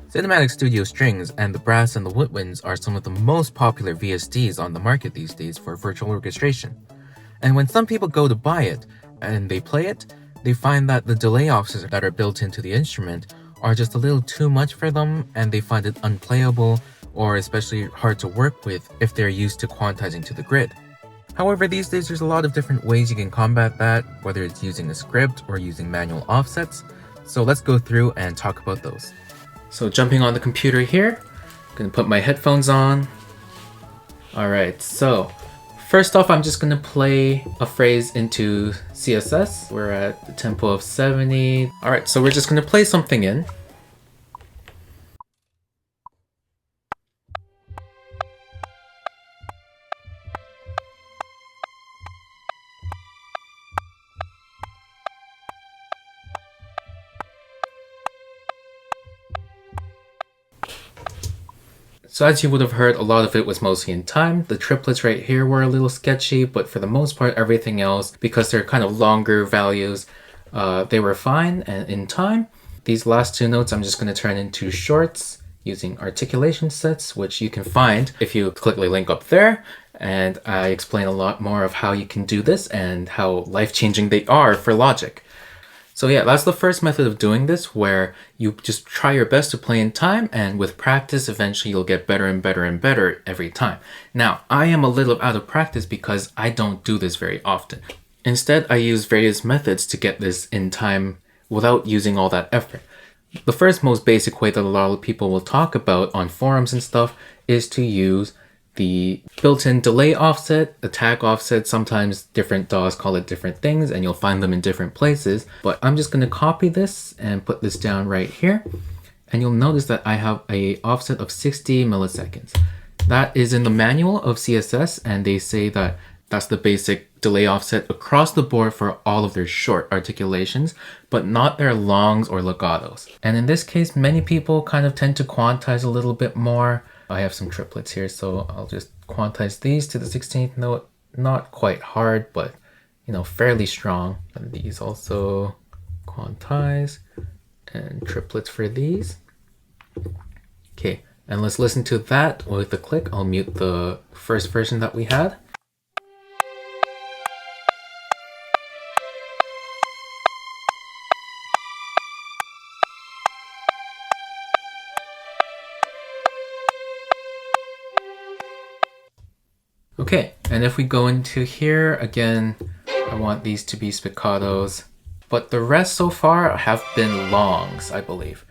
Cinematic Studio Strings and the Brass and the Woodwinds are some of the most popular VSTs on the market these days for virtual orchestration. And when some people go to buy it and they play it, they find that the delay offsets that are built into the instrument are just a little too much for them, and they find it unplayable or especially hard to work with if they're used to quantizing to the grid. However, these days there's a lot of different ways you can combat that, whether it's using a script or using manual offsets. So let's go through and talk about those. So jumping on the computer here, I'm gonna put my headphones on. Alright, so first off, I'm just gonna play a phrase into CSS. We're at the tempo of 70. Alright, so we're just gonna play something in. So as you would have heard, a lot of it was mostly in time. The triplets right here were a little sketchy, but for the most part, everything else, because they're kind of longer values, they were fine and in time. These last two notes I'm just going to turn into shorts using articulation sets, which you can find if you click the link up there. And I explain a lot more of how you can do this and how life-changing they are for Logic. So yeah, that's the first method of doing this, where you just try your best to play in time, and with practice, eventually you'll get better and better and better every time. Now, I am a little out of practice because I don't do this very often. Instead, I use various methods to get this in time without using all that effort. The first most basic way that a lot of people will talk about on forums and stuff is to use the built-in delay offset, attack offset. Sometimes different DAWs call it different things and you'll find them in different places. But I'm just going to copy this and put this down right here. And you'll notice that I have a offset of 60 milliseconds. That is in the manual of CSS, and they say that that's the basic delay offset across the board for all of their short articulations, but not their longs or legatos. And in this case, many people kind of tend to quantize a little bit more. I have some triplets here, so I'll just quantize these to the 16th note. Not quite hard, but fairly strong. And these also quantize, and triplets for these. Okay, and let's listen to that with a click. I'll mute the first version that we had. Okay, and if we go into here, again, I want these to be spiccatos, but the rest so far have been longs, I believe.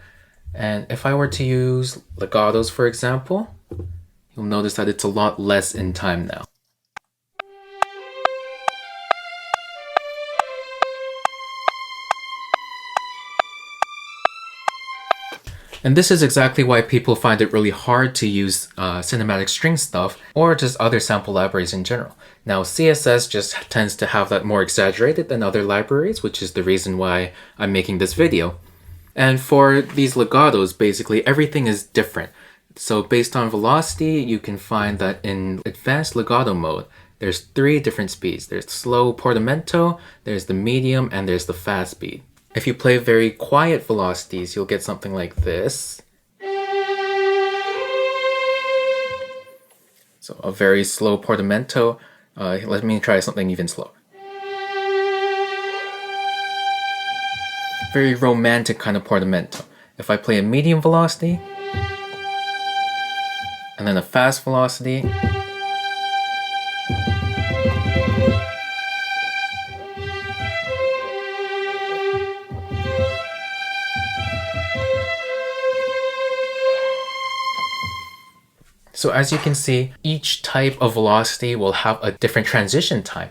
And if I were to use legatos, for example, you'll notice that it's a lot less in time now. And this is exactly why people find it really hard to use cinematic string stuff or just other sample libraries in general. Now, CSS just tends to have that more exaggerated than other libraries, which is the reason why I'm making this video. And for these legatos, basically everything is different. So based on velocity, you can find that in advanced legato mode, there's 3 different speeds. There's slow portamento, there's the medium, and there's the fast speed. If you play very quiet velocities, you'll get something like this. So a very slow portamento. Let me try something even slower. Very romantic kind of portamento. If I play a medium velocity, and then a fast velocity, so as you can see, each type of velocity will have a different transition time.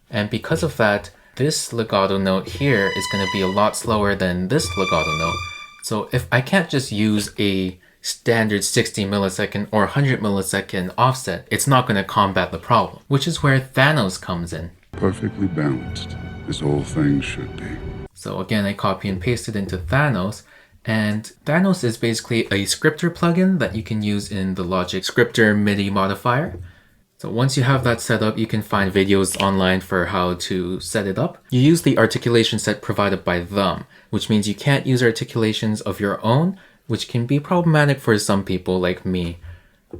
And because of that, this legato note here is going to be a lot slower than this legato note. So if I can't just use a standard 60 millisecond or 100 millisecond offset, it's not going to combat the problem, which is where Thanos comes in. Perfectly balanced, as all things should be. So again, I copy and paste it into Thanos. And Thanos is basically a scripter plugin that you can use in the Logic scripter MIDI modifier. So once you have that set up, you can find videos online for how to set it up. You use the articulation set provided by them, which means you can't use articulations of your own which can be problematic for some people like me.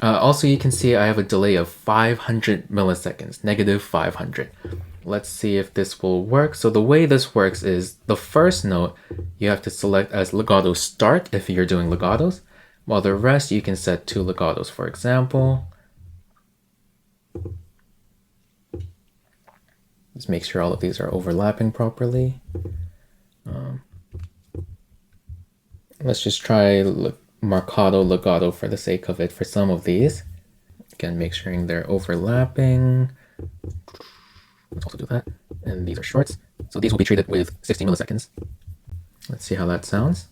Also, you can see I have a delay of 500 milliseconds, negative 500. Let's see if this will work. So the way this works is the first note you have to select as legato start if you're doing legatos, while the rest you can set to legatos, for example. Just make sure all of these are overlapping properly. Let's just try marcato legato for the sake of it for some of these. Again, make sure they're overlapping. Let's also do that. And these are shorts. So these will be treated with 60 milliseconds. Let's see how that sounds.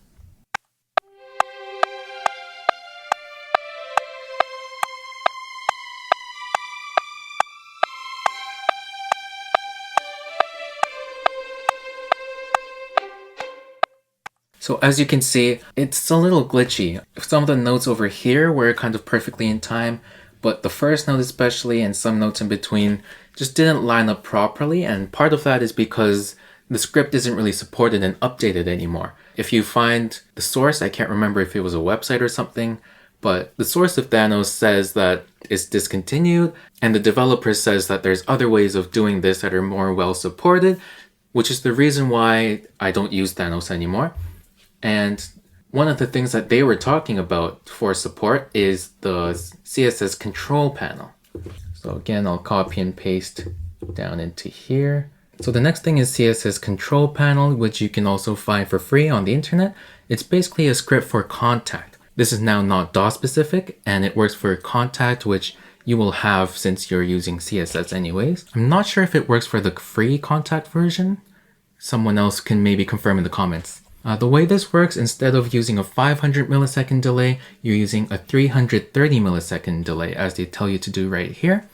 So as you can see, it's a little glitchy. Some of the notes over here were kind of perfectly in time, but the first note especially and some notes in between just didn't line up properly, and part of that is because the script isn't really supported and updated anymore. If you find the source, I can't remember if it was a website or something, but the source of Thanos says that it's discontinued, and the developer says that there's other ways of doing this that are more well supported, which is the reason why I don't use Thanos anymore. And one of the things that they were talking about for support is the CSS control panel. So again, I'll copy and paste down into here. So the next thing is CSS control panel, which you can also find for free on the internet. It's basically a script for contact. This is now not DOS specific, and it works for contact, which you will have since you're using CSS anyways. I'm not sure if it works for the free contact version. Someone else can maybe confirm in the comments. The way this works, instead of using a 500 millisecond delay, you're using a 330 millisecond delay, as they tell you to do right here.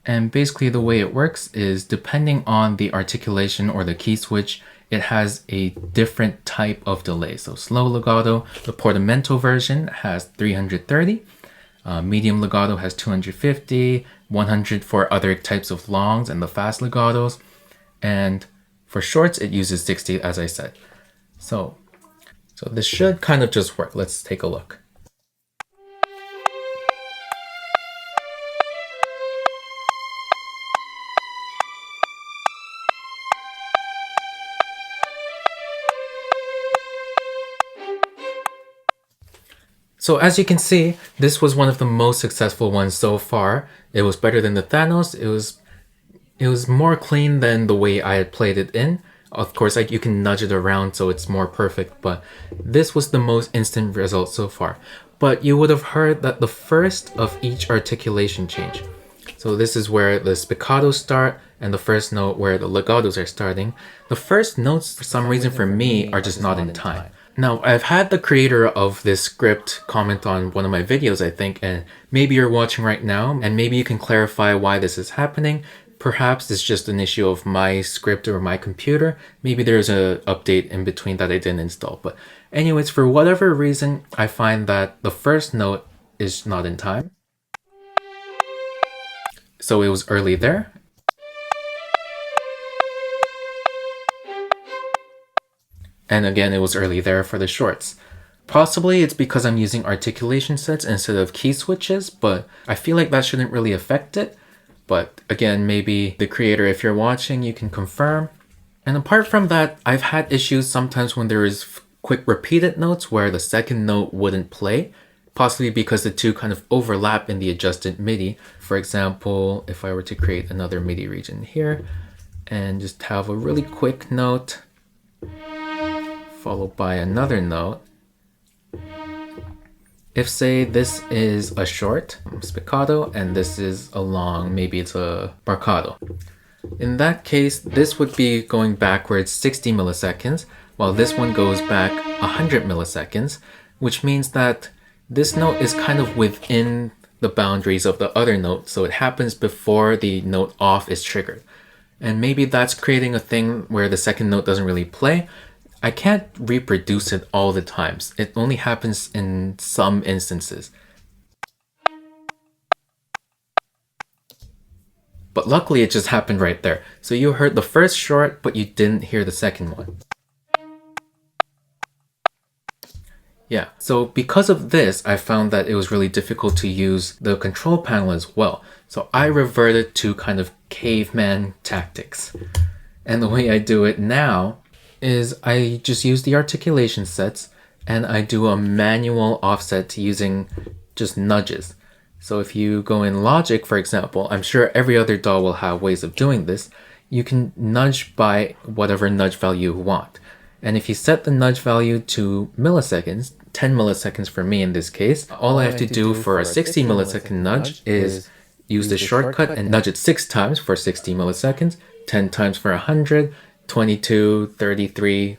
And basically the way it works is depending on the articulation or the key switch, it has a different type of delay. So slow legato, the portamento version has 330, medium legato has 250, 100 for other types of longs and the fast legatos. And for shorts, it uses 60, as I said. So this should kind of just work. Let's take a look. So as you can see, this was one of the most successful ones so far. It was better than the Thanos. It was more clean than the way I had played it in. Of course, you can nudge it around so it's more perfect, but this was the most instant result so far. But you would have heard that the first of each articulation change. So this is where the spiccatos start and the first note where the legatos are starting. The first notes, for some reason for me, are just not in time. Now, I've had the creator of this script comment on one of my videos, I think, and maybe you're watching right now, and maybe you can clarify why this is happening. Perhaps it's just an issue of my script or my computer. Maybe there's an update in between that I didn't install. But anyways, for whatever reason, I find that the first note is not in time. So it was early there. And again, it was early there for the shorts. Possibly it's because I'm using articulation sets instead of key switches, but I feel like that shouldn't really affect it. But again, maybe the creator, if you're watching, you can confirm. And apart from that, I've had issues sometimes when there is quick repeated notes where the second note wouldn't play, possibly because the two kind of overlap in the adjusted MIDI. For example, if I were to create another MIDI region here and just have a really quick note followed by another note. If say this is a short spiccato and this is a long, maybe it's a marcato. In that case, this would be going backwards 60 milliseconds, while this one goes back 100 milliseconds, which means that this note is kind of within the boundaries of the other note, so it happens before the note off is triggered. And maybe that's creating a thing where the second note doesn't really play. I can't reproduce it all the times. It only happens in some instances. But luckily it just happened right there. So you heard the first short, but you didn't hear the second one. Yeah, so because of this, I found that it was really difficult to use the control panel as well. So I reverted to kind of caveman tactics. And the way I do it now is I just use the articulation sets and I do a manual offset using just nudges. So if you go in Logic, for example, I'm sure every other DAW will have ways of doing this. You can nudge by whatever nudge value you want. And if you set the nudge value to milliseconds, 10 milliseconds for me in this case, all I have to do for a 60 millisecond nudge is use the shortcut and nudge it 6 times for 60 milliseconds, 10 times for 100, 22, 33,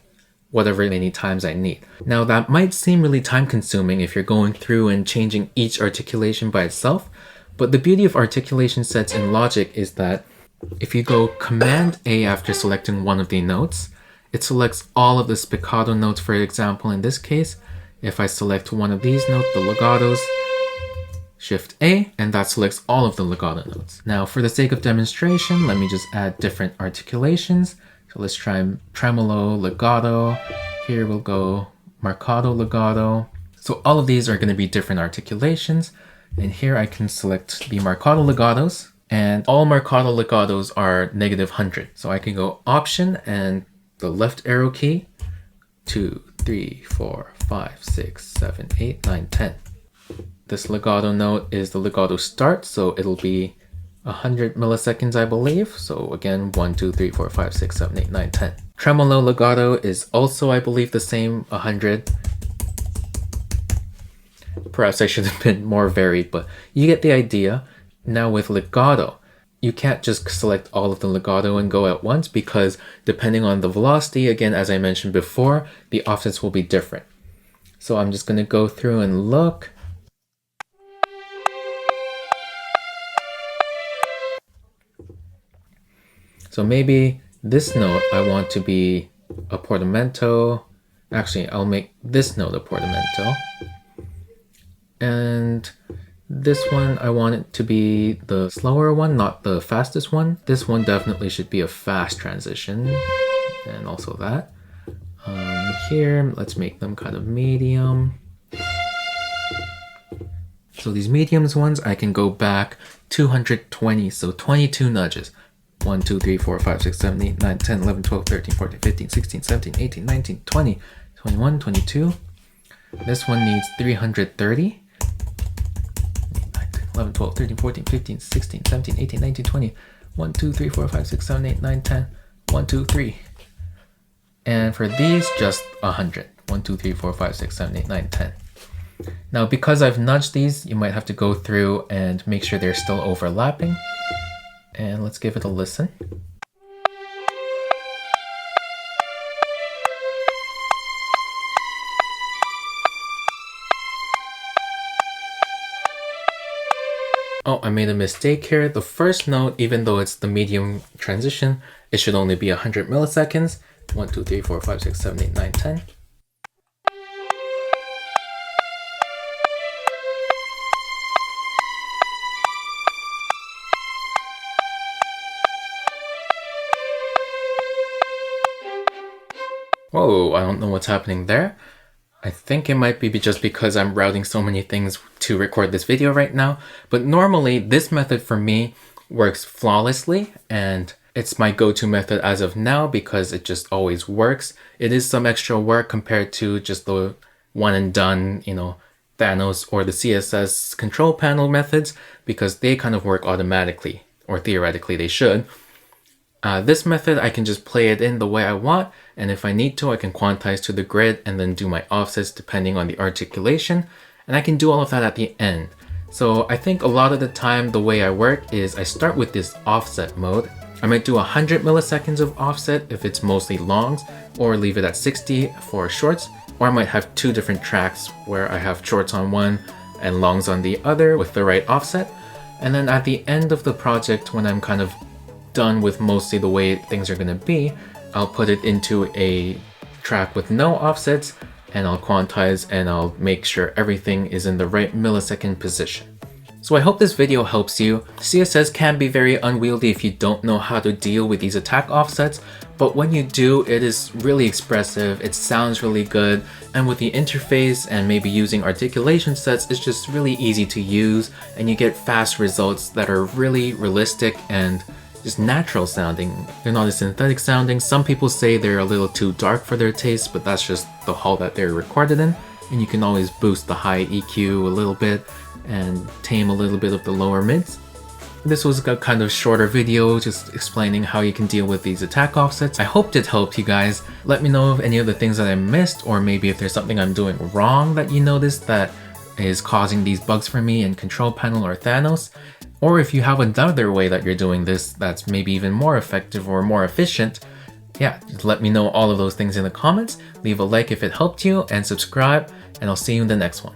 whatever many times I need. Now that might seem really time consuming if you're going through and changing each articulation by itself, but the beauty of articulation sets in Logic is that if you go Command A after selecting one of the notes, it selects all of the spiccato notes. For example, in this case, if I select one of these notes, the legatos, Shift A, and that selects all of the legato notes. Now, for the sake of demonstration, let me just add different articulations. So let's try tremolo, legato. Here we'll go marcato, legato. So all of these are going to be different articulations. And here I can select the marcato legatos, and all marcato legatos are -100. So I can go Option and the left arrow key, 2, 3, 4, 5, 6, 7, 8, 9, 10. This legato note is the legato start, so it'll be 100 milliseconds, I believe. So again, 1, 2, 3, 4, 5, 6, 7, 8, 9, 10. Tremolo legato is also, I believe, the same, 100. Perhaps I should have been more varied, but you get the idea. Now with legato, you can't just select all of the legato and go at once because depending on the velocity, again, as I mentioned before, the offsets will be different. So I'm just going to go through and look. So maybe this note I want to be a portamento. Actually, I'll make this note a portamento. And this one, I want it to be the slower one, not the fastest one. This one definitely should be a fast transition. And also that. Here, let's make them kind of medium. So these mediums ones, I can go back 220, so 22 nudges. 1, 2, 3, 4, 5, 6, 7, 8, 9, 10, 11, 12, 13, 14, 15, 16, 17, 18, 19, 20, 21, 22. This one needs 330. 11, 12, 13, 14, 15, 16, 17, 18, 19, 20. 1, 2, 3, 4, 5, 6, 7, 8, 9, 10. 1, 2, 3. And for these, just 100. 1, 2, 3, 4, 5, 6, 7, 8, 9, 10. Now, because I've nudged these, you might have to go through and make sure they're still overlapping. And let's give it a listen. Oh, I made a mistake here. The first note, even though it's the medium transition, it should only be 100 milliseconds. 1, 2, 3, 4, 5, 6, 7, 8, 9, 10. Whoa, I don't know what's happening there. I think it might be just because I'm routing so many things to record this video right now. But normally, this method for me works flawlessly, and it's my go-to method as of now because it just always works. It is some extra work compared to just the one and done, Thanos or the CSS control panel methods, because they kind of work automatically, or theoretically they should. This method, I can just play it in the way I want, and if I need to, I can quantize to the grid and then do my offsets depending on the articulation, and I can do all of that at the end. So I think a lot of the time the way I work is I start with this offset mode. I might do 100 milliseconds of offset if it's mostly longs, or leave it at 60 for shorts, or I might have two different tracks where I have shorts on one and longs on the other with the right offset. And then at the end of the project, when I'm kind of done with mostly the way things are going to be, I'll put it into a track with no offsets, and I'll quantize and I'll make sure everything is in the right millisecond position. So I hope this video helps you. CSS can be very unwieldy if you don't know how to deal with these attack offsets, But when you do, it is really expressive, it sounds really good, and with the interface and maybe using articulation sets, it's just really easy to use, and you get fast results that are really realistic and just natural sounding. They're not as synthetic sounding. Some people say they're a little too dark for their taste, but that's just the hall that they're recorded in. And you can always boost the high EQ a little bit and tame a little bit of the lower mids. This was a kind of shorter video just explaining how you can deal with these attack offsets. I hope it helped you guys. Let me know of any of the things that I missed, or maybe if there's something I'm doing wrong that you noticed that is causing these bugs for me in Control Panel or Thanos. Or if you have another way that you're doing this that's maybe even more effective or more efficient. Yeah, just let me know all of those things in the comments. Leave a like if it helped you and subscribe, and I'll see you in the next one.